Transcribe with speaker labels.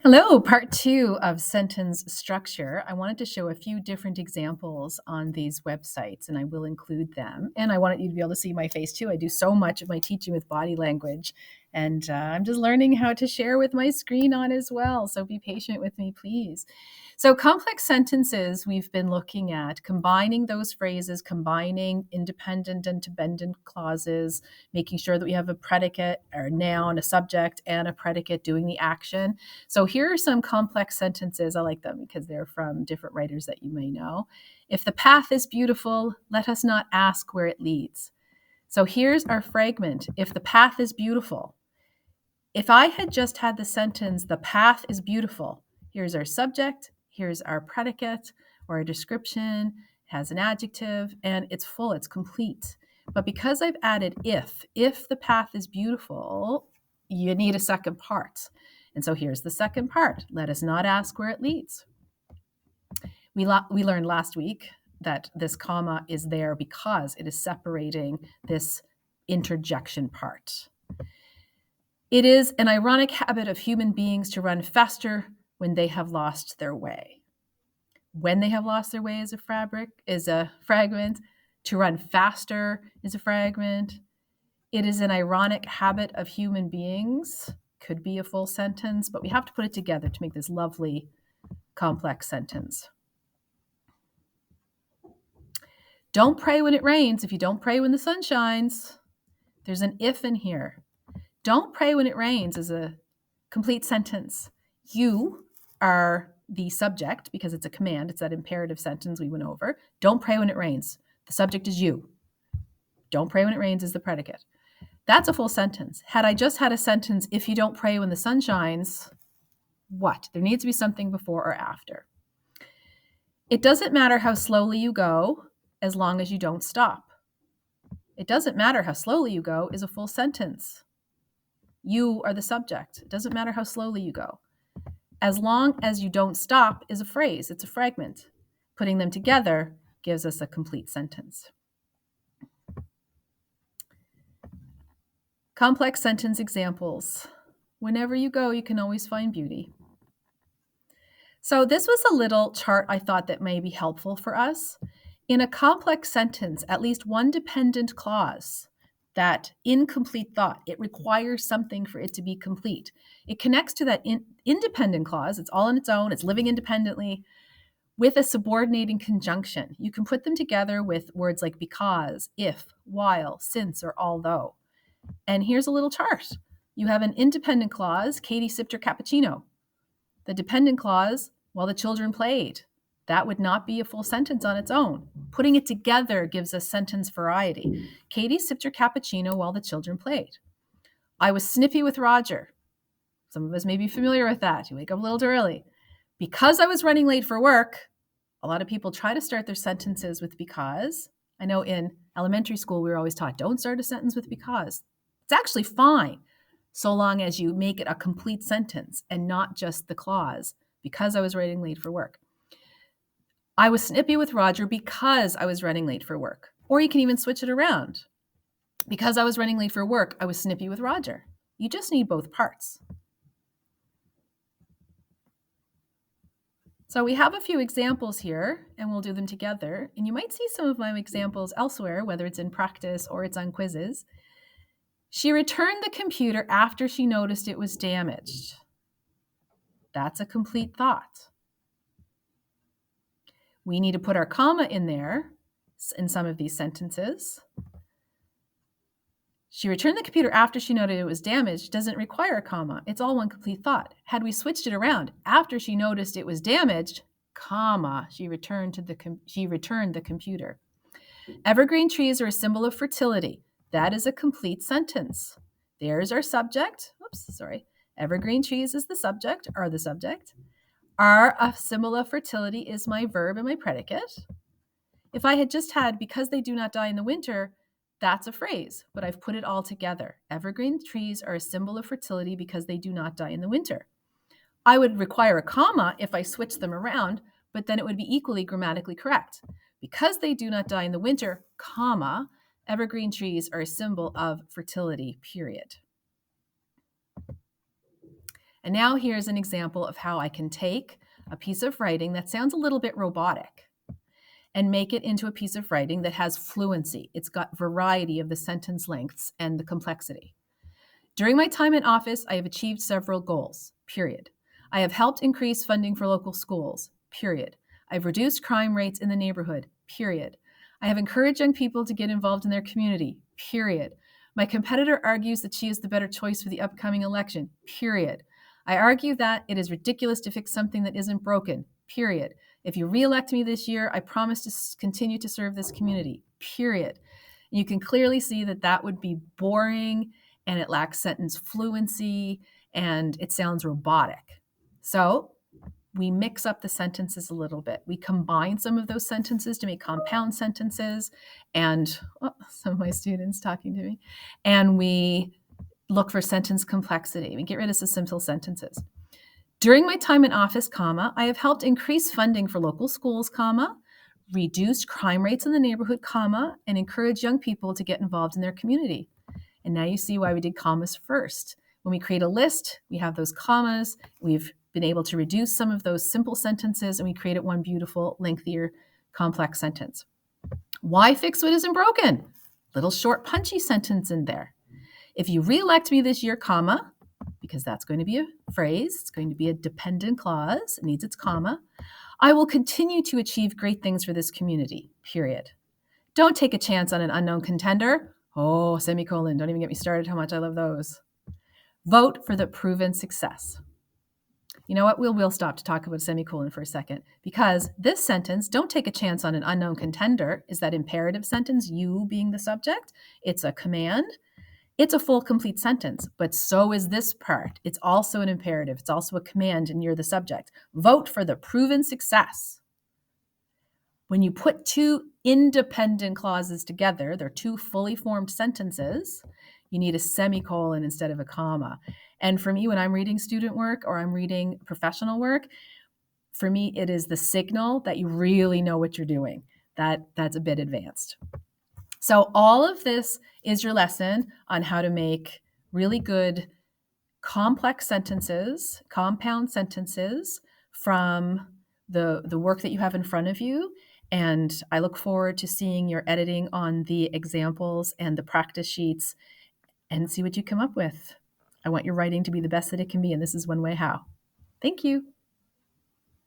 Speaker 1: Hello, part two of sentence structure. I wanted to show a few different examples on these websites, and I will include them. And I wanted you to be able to see my face too. I do so much of my teaching with body language, and I'm just learning how to share with my screen on as well. So be patient with me, please. So, complex sentences, we've been looking at combining those phrases, combining independent and dependent clauses, making sure that we have a predicate or a noun, a subject, and a predicate doing the action. So here are some complex sentences. I like them because they're from different writers that you may know. If the path is beautiful, let us not ask where it leads. So here's our fragment. If the path is beautiful. If I had just had the sentence, the path is beautiful, here's our subject, here's our predicate or a description, has an adjective, and it's full, it's complete. But because I've added if the path is beautiful, you need a second part. And so here's the second part. Let us not ask where it leads. We learned last week that this comma is there because it is separating this interjection part. It is an ironic habit of human beings to run faster when they have lost their way. When they have lost their way is a fragment. To run faster is a fragment. It is an ironic habit of human beings. Could be a full sentence, but we have to put it together to make this lovely, complex sentence. Don't pray when it rains if you don't pray when the sun shines. There's an if in here. Don't pray when it rains is a complete sentence. You are the subject because it's a command. It's that imperative sentence we went over. Don't pray when it rains. The subject is you. Don't pray when it rains is the predicate. That's a full sentence. Had I just had a sentence, if you don't pray when the sun shines, what? There needs to be something before or after. It doesn't matter how slowly you go as long as you don't stop. It doesn't matter how slowly you go is a full sentence. You are the subject. It doesn't matter how slowly you go. As long as you don't stop is a phrase. It's a fragment. Putting them together gives us a complete sentence. Complex sentence examples. Whenever you go, you can always find beauty. So this was a little chart I thought that may be helpful for us. In a complex sentence, at least one dependent clause, that incomplete thought, it requires something for it to be complete. It connects to that independent clause. It's all on its own. It's living independently with a subordinating conjunction. You can put them together with words like because, if, while, since, or although. And here's a little chart. You have an independent clause, Katie sipped her cappuccino. The dependent clause, while the children played. That would not be a full sentence on its own. Putting it together gives us sentence variety. Katie sipped her cappuccino while the children played. I was snippy with Roger. Some of us may be familiar with that. You wake up a little too early. Because I was running late for work, a lot of people try to start their sentences with because. I know in elementary school, we were always taught, don't start a sentence with because. It's actually fine, so long as you make it a complete sentence and not just the clause, because I was running late for work. I was snippy with Roger because I was running late for work. Or you can even switch it around. Because I was running late for work, I was snippy with Roger. You just need both parts. So we have a few examples here, and we'll do them together. And you might see some of my examples elsewhere, whether it's in practice or it's on quizzes. She returned the computer after she noticed it was damaged. That's a complete thought. We need to put our comma in there in some of these sentences. She returned the computer after she noted it was damaged doesn't require a comma. It's all one complete thought. Had we switched it around, after she noticed it was damaged, comma, she returned the computer. Evergreen trees are a symbol of fertility. That is a complete sentence. There's our subject. Evergreen trees is the subject, are the subject. Are a symbol of fertility is my verb and my predicate. If I had just had because they do not die in the winter, that's a phrase, but I've put it all together. Evergreen trees are a symbol of fertility because they do not die in the winter. I would require a comma if I switched them around, but then it would be equally grammatically correct. Because they do not die in the winter, comma, evergreen trees are a symbol of fertility, period. And now here's an example of how I can take a piece of writing that sounds a little bit robotic and make it into a piece of writing that has fluency. It's got variety of the sentence lengths and the complexity. During my time in office, I have achieved several goals, period. I have helped increase funding for local schools, period. I've reduced crime rates in the neighborhood, period. I have encouraged young people to get involved in their community, period. My competitor argues that she is the better choice for the upcoming election, period. I argue that it is ridiculous to fix something that isn't broken, period. If you reelect me this year, I promise to continue to serve this community, period. And you can clearly see that that would be boring and it lacks sentence fluency and it sounds robotic. So we mix up the sentences a little bit. We combine some of those sentences to make compound sentences, and some of my students talking to me, and we look for sentence complexity. We get rid of some simple sentences. During my time in office, comma, I have helped increase funding for local schools, comma, reduced crime rates in the neighborhood, comma, and encourage young people to get involved in their community. And now you see why we did commas first. When we create a list, we have those commas. We've been able to reduce some of those simple sentences, and we created one beautiful, lengthier, complex sentence. Why fix what isn't broken? Little short, punchy sentence in there. If you reelect me this year, comma, because that's going to be a phrase, it's going to be a dependent clause, it needs its comma, I will continue to achieve great things for this community, period. Don't take a chance on an unknown contender. Oh, semicolon, don't even get me started how much I love those. Vote for the proven success. You know what? We'll stop to talk about semicolon for a second, because this sentence, don't take a chance on an unknown contender, is that imperative sentence, you being the subject. It's a command. It's a full, complete sentence, but so is this part. It's also an imperative. It's also a command, and you're the subject. Vote for the proven success. When you put two independent clauses together, they're two fully formed sentences, you need a semicolon instead of a comma. And for me, when I'm reading student work or I'm reading professional work, for me, it is the signal that you really know what you're doing. That's a bit advanced. So all of this is your lesson on how to make really good complex sentences, compound sentences from the work that you have in front of you. And I look forward to seeing your editing on the examples and the practice sheets and see what you come up with. I want your writing to be the best that it can be, and this is one way how. Thank you.